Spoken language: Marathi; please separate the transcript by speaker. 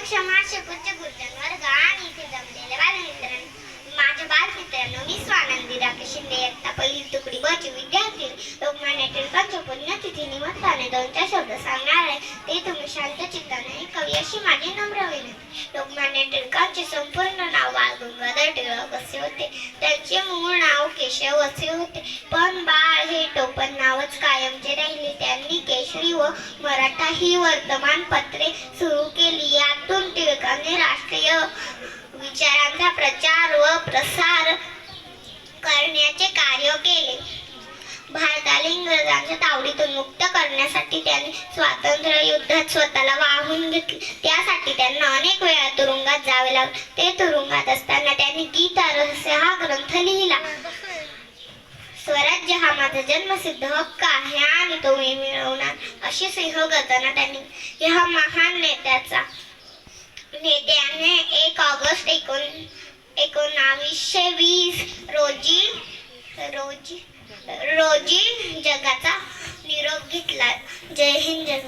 Speaker 1: अध्यक्ष महाशय, पूज्य गुरुजन वर्ग आणि इथे जमलेले बालमित्रांनो, माझ्या बालमित्रांनो, मी स्वानंदी राकेश शिंदे, इयत्ता पहिली तुकडी ब ची विद्यार्थी. लोकमान्य टिळकांच्या पुण्यतिथी निमित्ताने 2-4 शब्द सांगणार आहे, ते तुम्ही शांत चित्ताने ऐकावे अशी माझी नम्र विनंती. लोकमान्य टिळकांचे संपूर्ण नाव बाळ गंगाधर टिळक असे होते. त्यांचे मूळ नाव केशव असे होते, पण बाळ हे टोपण नावच कायमचे राहिले. त्यांनी केसरी व मराठा ही वर्तमानपत्रे सुरू केली. यातून टिळकांनी राष्ट्रीय विचारांचा प्रचार व प्रसार करण्याचे कार्य केले. भारताला इंग्रजांच्या तावडीतून मुक्त करण्यासाठी त्यांनी स्वातंत्र्य युद्धात स्वतःला वाहून घेतले. त्यासाठी त्यांना अनेक वेळा तुरुंगात जावे लागले. ते तुरुंगात असताना त्यांनी गीता रहस्य हा ग्रंथ लिहिला. स्वराज्य हा माझा जन्मसिद्ध हक्क आहे आणि तो मी मिळवणार अशी सिंहगर्जना त्यांनी ह्या महान नेत्याने 1 ऑगस्ट 1920 रोजी जगाचा निरोप घेतला. जय हिंद, जय